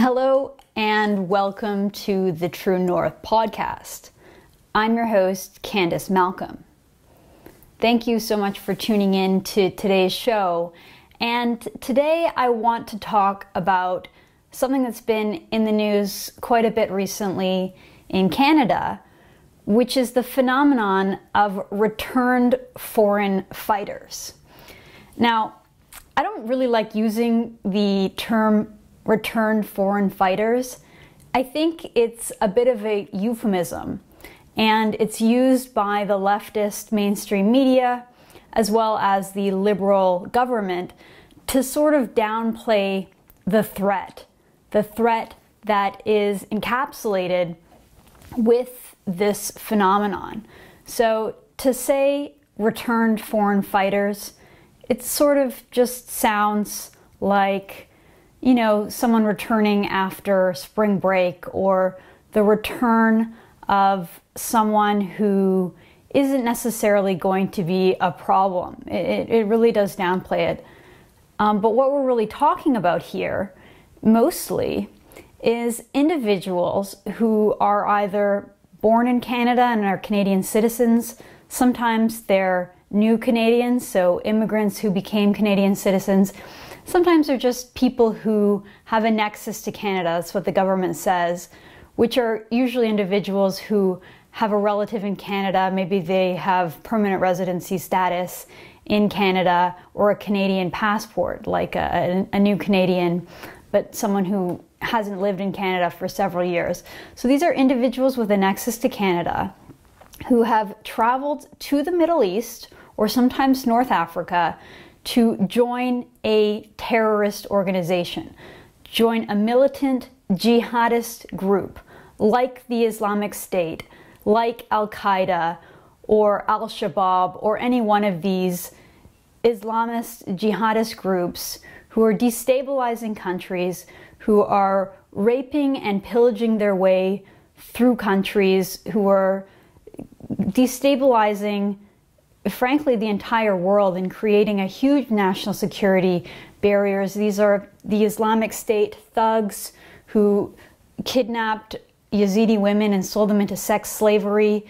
Hello and welcome to the True North podcast. I'm your host, Candace Malcolm. Thank you so much for tuning in to today's show. And today I want to talk about something that's been in the news quite a bit recently in Canada, which is the phenomenon of returned foreign fighters. Now, I don't really like using the term returned foreign fighters. I think it's a bit of a euphemism, and it's used by the leftist mainstream media as well as the liberal government to sort of downplay the threat that is encapsulated with this phenomenon. So to say returned foreign fighters, it sort of just sounds like, you know, someone returning after spring break, or the return of someone who isn't necessarily going to be a problem. It really does downplay it. But what we're really talking about here, mostly, is individuals who are either born in Canada and are Canadian citizens. Sometimes they're new Canadians, so immigrants who became Canadian citizens. Sometimes they're just people who have a nexus to Canada, that's what the government says, which are usually individuals who have a relative in Canada. Maybe they have permanent residency status in Canada or a Canadian passport, like a new Canadian, but someone who hasn't lived in Canada for several years. So these are individuals with a nexus to Canada who have traveled to the Middle East or sometimes North Africa to join a terrorist organization, join a militant jihadist group like the Islamic State, like Al-Qaeda or Al-Shabaab, or any one of these Islamist jihadist groups who are destabilizing countries, who are raping and pillaging their way through countries, who are destabilizing, frankly, the entire world and creating a huge national security barriers. These are the Islamic State thugs who kidnapped Yazidi women and sold them into sex slavery.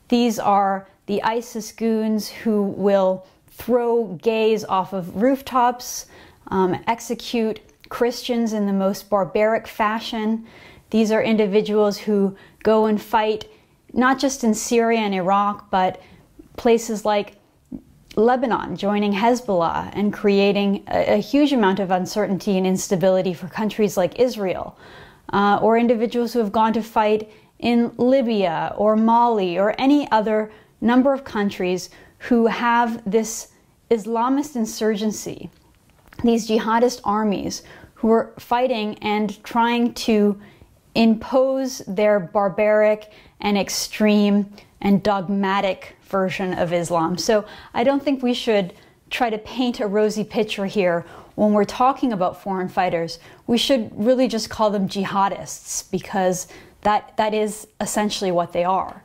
These are the ISIS goons who will throw gays off of rooftops, execute Christians in the most barbaric fashion. These are individuals who go and fight not just in Syria and Iraq, but places like Lebanon, joining Hezbollah and creating a huge amount of uncertainty and instability for countries like Israel, or individuals who have gone to fight in Libya or Mali or any other number of countries who have this Islamist insurgency, these jihadist armies who are fighting and trying to impose their barbaric and extreme and dogmatic version of Islam. So I don't think we should try to paint a rosy picture here when we're talking about foreign fighters. We should really just call them jihadists, because that is essentially what they are.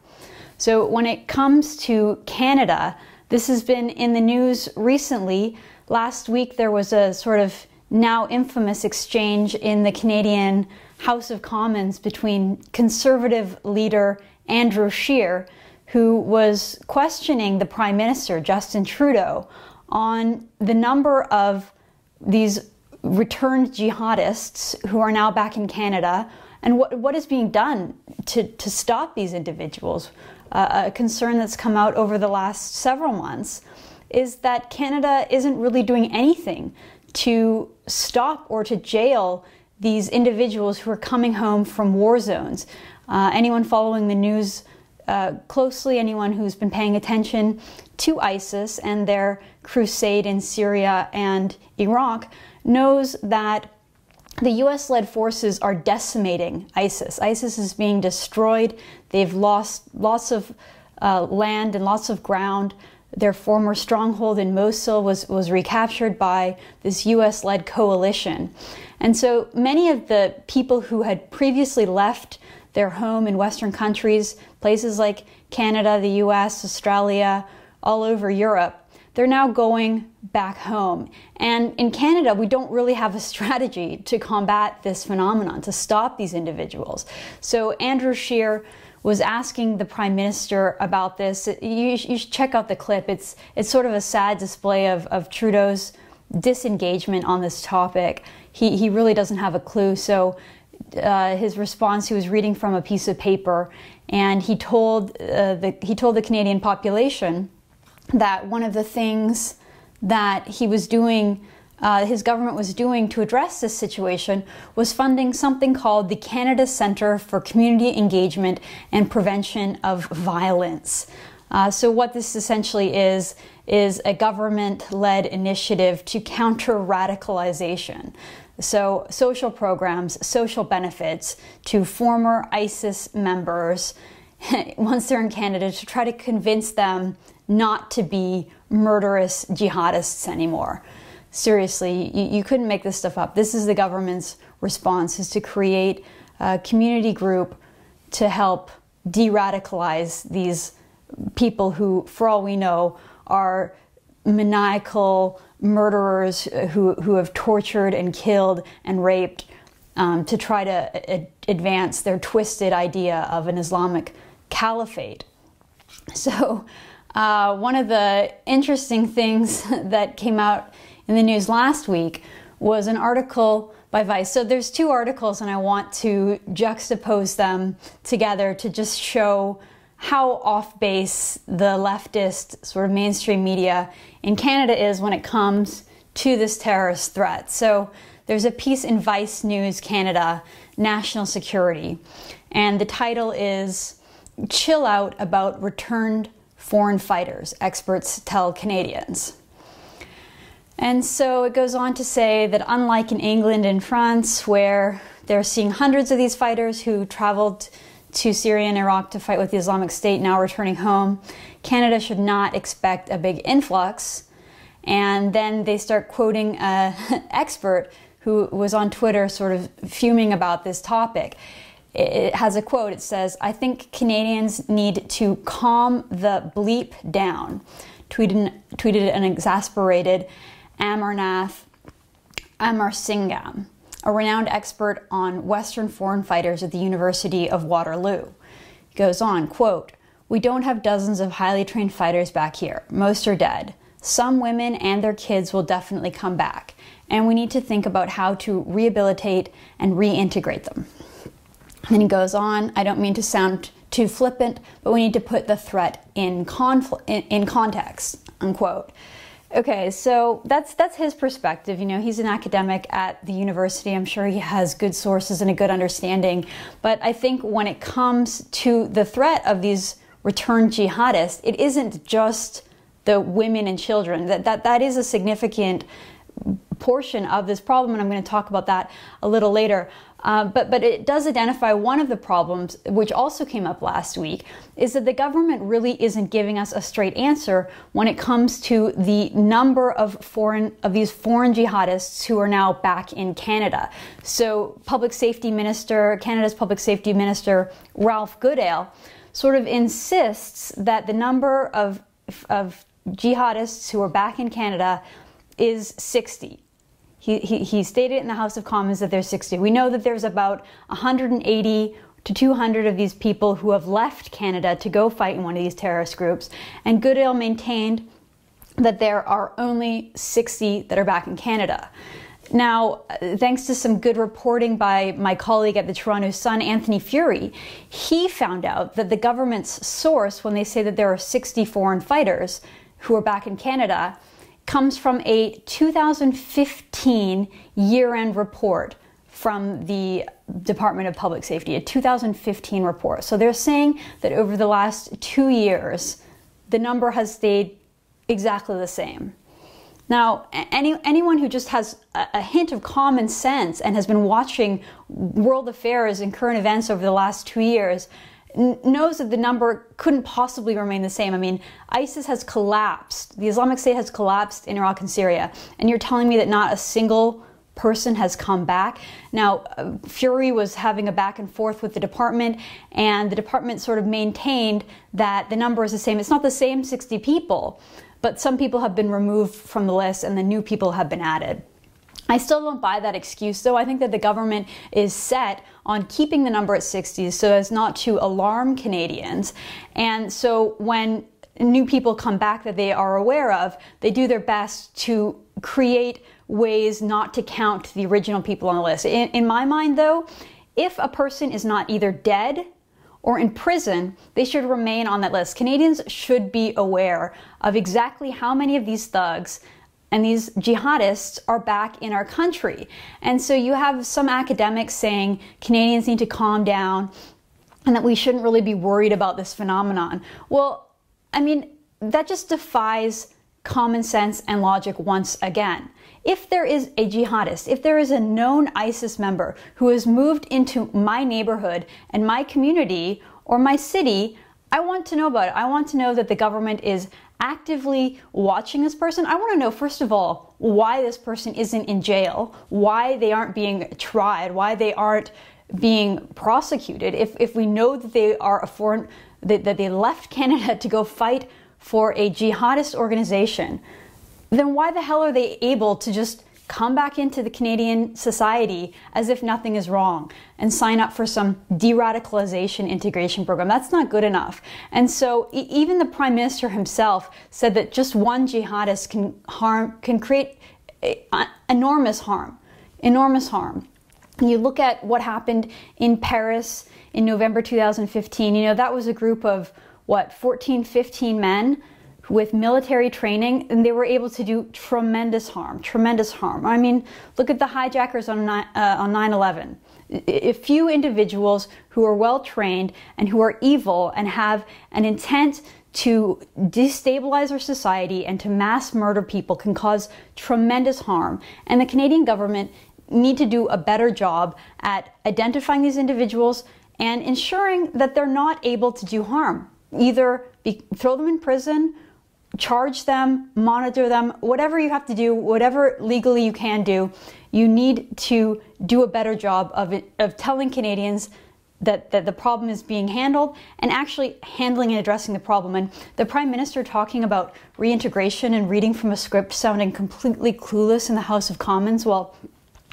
So when it comes to Canada, this has been in the news recently. Last week there was a sort of now infamous exchange in the Canadian House of Commons between Conservative leader Andrew Scheer, who was questioning the Prime Minister, Justin Trudeau, on the number of these returned jihadists who are now back in Canada and what is being done to stop these individuals. A concern that's come out over the last several months is that Canada isn't really doing anything to stop or to jail these individuals who are coming home from war zones. Anyone following the news closely, anyone who's been paying attention to ISIS and their crusade in Syria and Iraq knows that the US-led forces are decimating ISIS. ISIS is being destroyed. They've lost lots of land and lots of ground. Their former stronghold in Mosul was recaptured by this US-led coalition. And so many of the people who had previously left their home in Western countries, places like Canada, the US, Australia, all over Europe, they're now going back home. And in Canada, we don't really have a strategy to combat this phenomenon, to stop these individuals. So Andrew Scheer was asking the Prime Minister about this. You should check out the clip. It's sort of a sad display of Trudeau's disengagement on this topic. He really doesn't have a clue. So his response, he was reading from a piece of paper, and he told the Canadian population that one of the things that he was doing, his government was doing to address this situation, was funding something called the Canada Centre for Community Engagement and Prevention of Violence. So what this essentially is a government-led initiative to counter radicalization. So social programs, social benefits to former ISIS members once they're in Canada, to try to convince them not to be murderous jihadists anymore. Seriously, you couldn't make this stuff up. This is the government's response, is to create a community group to help de-radicalize these people who, for all we know, are maniacal murderers who have tortured and killed and raped to try to advance their twisted idea of an Islamic caliphate. So one of the interesting things that came out in the news last week was an article by Vice. So there's two articles, and I want to juxtapose them together to just show how off base the leftist sort of mainstream media in Canada is when it comes to this terrorist threat. So there's a piece in Vice News Canada, National Security, and the title is "Chill Out About Returned Foreign Fighters, Experts Tell Canadians." And so it goes on to say that unlike in England and France, where they're seeing hundreds of these fighters who traveled to Syria and Iraq to fight with the Islamic State now returning home, Canada should not expect a big influx. And then they start quoting an expert who was on Twitter sort of fuming about this topic. It has a quote. It says, "I think Canadians need to calm the bleep down," tweeted an exasperated Amarnath Amarsingham, a renowned expert on Western foreign fighters at the University of Waterloo. He goes on, quote, "We don't have dozens of highly trained fighters back here. Most are dead. Some women and their kids will definitely come back, and we need to think about how to rehabilitate and reintegrate them." And he goes on, "I don't mean to sound too flippant, but we need to put the threat in context," unquote. Okay, so that's his perspective. You know, he's an academic at the university. I'm sure he has good sources and a good understanding. But I think when it comes to the threat of these returned jihadists, it isn't just the women and children. That is a significant portion of this problem, and I'm going to talk about that a little later. But it does identify one of the problems, which also came up last week, is that the government really isn't giving us a straight answer when it comes to the number of these foreign jihadists who are now back in Canada. So Canada's Public Safety Minister, Ralph Goodale, sort of insists that the number of jihadists who are back in Canada is 60. He stated in the House of Commons that there's 60. We know that there's about 180 to 200 of these people who have left Canada to go fight in one of these terrorist groups. And Goodale maintained that there are only 60 that are back in Canada. Now, thanks to some good reporting by my colleague at the Toronto Sun, Anthony Furey, he found out that the government's source, when they say that there are 60 foreign fighters who are back in Canada, comes from a 2015 year-end report from the Department of Public Safety, a 2015 report. So they're saying that over the last 2 years, the number has stayed exactly the same. Now, anyone who just has a hint of common sense and has been watching world affairs and current events over the last 2 years knows that the number couldn't possibly remain the same. I mean, ISIS has collapsed. The Islamic State has collapsed in Iraq and Syria. And you're telling me that not a single person has come back? Now, Fury was having a back and forth with the department, and the department sort of maintained that the number is the same. It's not the same 60 people, but some people have been removed from the list and the new people have been added. I still don't buy that excuse, though. I think that the government is set on keeping the number at 60 so as not to alarm Canadians. And so when new people come back that they are aware of, they do their best to create ways not to count the original people on the list. In my mind, though, if a person is not either dead or in prison, they should remain on that list. Canadians should be aware of exactly how many of these thugs and these jihadists are back in our country. And so you have some academics saying Canadians need to calm down and that we shouldn't really be worried about this phenomenon. Well, I mean, that just defies common sense and logic once again. If there is a jihadist, if there is a known ISIS member who has moved into my neighborhood and my community or my city, I want to know about it. I want to know that the government is actively watching this person. I want to know, first of all, why this person isn't in jail, why they aren't being tried, why they aren't being prosecuted. If we know that they are that they left Canada to go fight for a jihadist organization, then why the hell are they able to just come back into the Canadian society as if nothing is wrong and sign up for some de-radicalization integration program? That's not good enough. And so even the Prime Minister himself said that just one jihadist can create enormous harm. You look at what happened in Paris in November 2015, that was a group of 14, 15 men with military training, and they were able to do tremendous harm. I mean, look at the hijackers on 9/11. A few individuals who are well trained and who are evil and have an intent to destabilize our society and to mass murder people can cause tremendous harm. And the Canadian government need to do a better job at identifying these individuals and ensuring that they're not able to do harm. Either throw them in prison, charge them, monitor them, whatever you have to do, whatever legally you can do, you need to do a better job of telling Canadians that the problem is being handled and actually handling and addressing the problem. And the Prime Minister talking about reintegration and reading from a script sounding completely clueless in the House of Commons, well,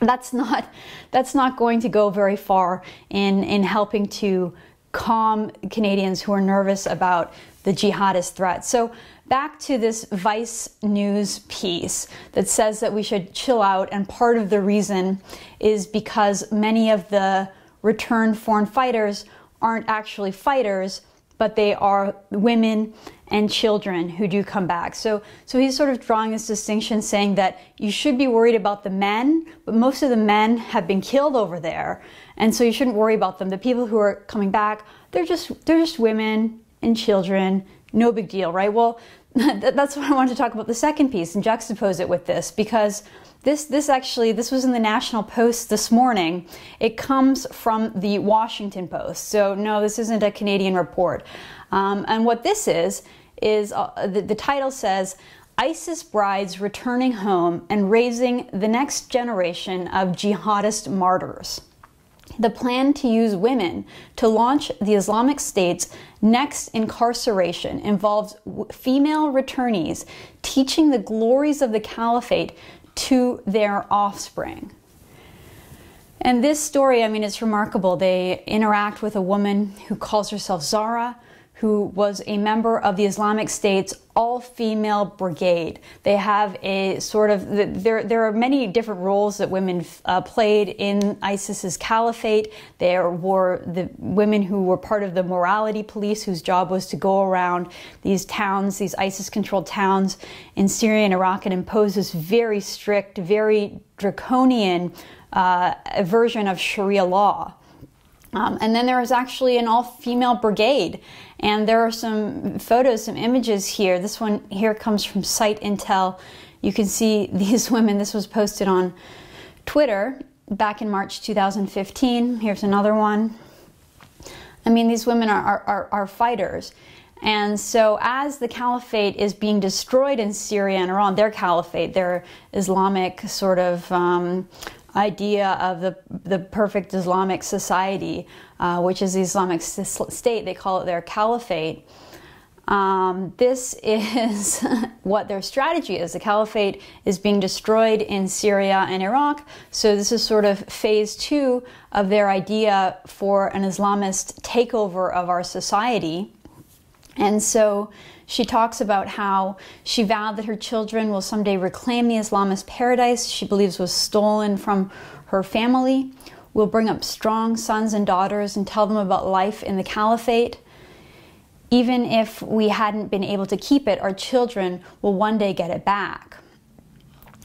that's not going to go very far in helping to calm Canadians who are nervous about the jihadist threat. So back to this Vice News piece that says that we should chill out, and part of the reason is because many of the returned foreign fighters aren't actually fighters, but they are women and children who do come back. So he's sort of drawing this distinction, saying that you should be worried about the men, but most of the men have been killed over there, and so you shouldn't worry about them. The people who are coming back, they're just women and children, no big deal, right? Well, that's what I wanted to talk about the second piece and juxtapose it with this, because this was in the National Post this morning. It comes from the Washington Post. So no, this isn't a Canadian report. And what this is the title says, ISIS brides returning home and raising the next generation of jihadist martyrs. The plan to use women to launch the Islamic State's next incarceration involves female returnees teaching the glories of the caliphate to their offspring. And this story, I mean, it's remarkable. They interact with a woman who calls herself Zara, who was a member of the Islamic State's all-female brigade. They have a sort of, there are many different roles that women played in ISIS's caliphate. There were the women who were part of the morality police, whose job was to go around these towns, these ISIS-controlled towns in Syria and Iraq, and impose this very strict, very draconian version of Sharia law. And then there was actually an all-female brigade. And there are some photos, some images here. This one here comes from Site Intel. You can see these women. This was posted on Twitter back in March 2015. Here's another one. I mean, these women are fighters. And so as the caliphate is being destroyed in Syria and Iran, their caliphate, their Islamic sort of idea of the perfect Islamic society, which is the Islamic State, they call it their caliphate. This is what their strategy is. The caliphate is being destroyed in Syria and Iraq, so this is sort of phase 2 of their idea for an Islamist takeover of our society. And so she talks about how she vowed that her children will someday reclaim the Islamist paradise she believes was stolen from her family, will bring up strong sons and daughters and tell them about life in the caliphate. Even if we hadn't been able to keep it, our children will one day get it back.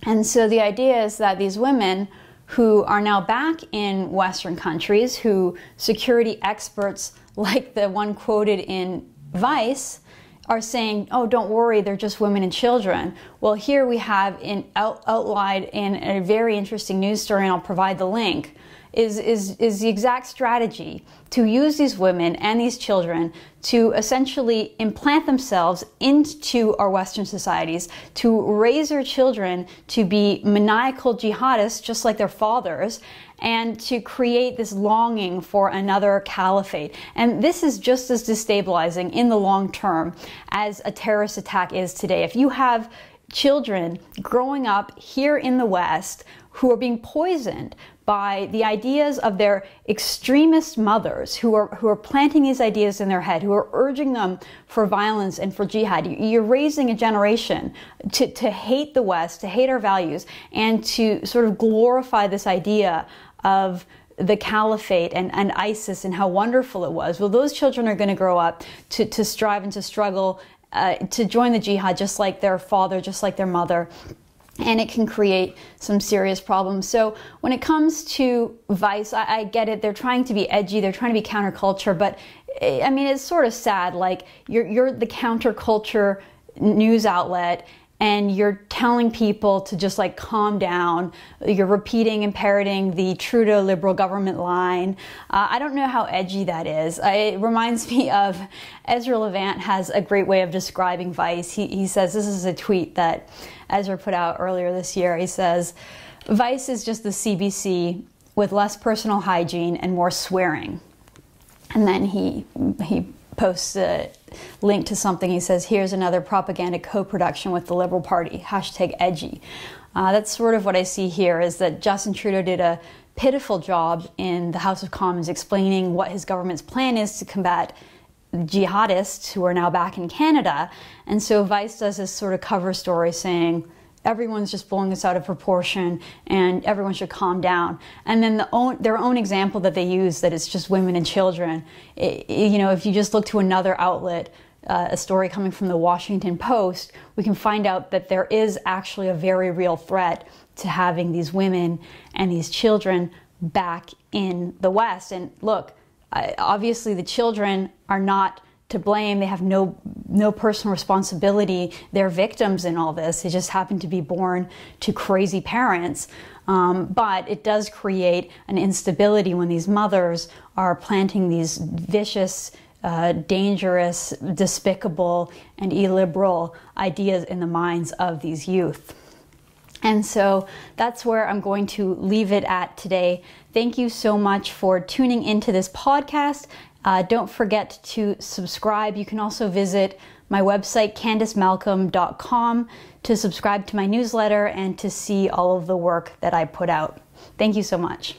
And so the idea is that these women who are now back in Western countries, who security experts like the one quoted in Vice are saying, oh, don't worry, they're just women and children. Well, here we have outlined in a very interesting news story, and I'll provide the link, is the exact strategy to use these women and these children to essentially implant themselves into our Western societies, to raise their children to be maniacal jihadists just like their fathers, and to create this longing for another caliphate. And this is just as destabilizing in the long term as a terrorist attack is today. If you have children growing up here in the West who are being poisoned by the ideas of their extremist mothers who are planting these ideas in their head, who are urging them for violence and for jihad. You're raising a generation to hate the West, to hate our values, and to sort of glorify this idea of the caliphate and ISIS and how wonderful it was. Well, those children are going to grow up to strive and to struggle to join the jihad just like their father, just like their mother. And it can create some serious problems. So when it comes to Vice, I get it. They're trying to be edgy. They're trying to be counterculture. But I mean, it's sort of sad. Like you're the counterculture news outlet, and you're telling people to just like calm down. You're repeating and parroting the Trudeau liberal government line. I don't know how edgy that is. It reminds me of Ezra Levant has a great way of describing Vice. He says, this is a tweet that Ezra put out earlier this year. He says, Vice is just the CBC with less personal hygiene and more swearing. And then he posts a link to something. He says, here's another propaganda co-production with the Liberal Party, #edgy. That's sort of what I see here, is that Justin Trudeau did a pitiful job in the House of Commons explaining what his government's plan is to combat jihadists who are now back in Canada. And so Vice does this sort of cover story saying, everyone's just blowing this out of proportion and everyone should calm down. And then their own example that they use, that it's just women and children. If you just look to another outlet, a story coming from the Washington Post, we can find out that there is actually a very real threat to having these women and these children back in the West. And look, obviously the children are not to blame. They have no personal responsibility. They're victims in all this. They just happen to be born to crazy parents. But it does create an instability when these mothers are planting these vicious, dangerous, despicable, and illiberal ideas in the minds of these youth. And so that's where I'm going to leave it at today. Thank you so much for tuning into this podcast. Don't forget to subscribe. You can also visit my website, CandiceMalcolm.com, to subscribe to my newsletter and to see all of the work that I put out. Thank you so much.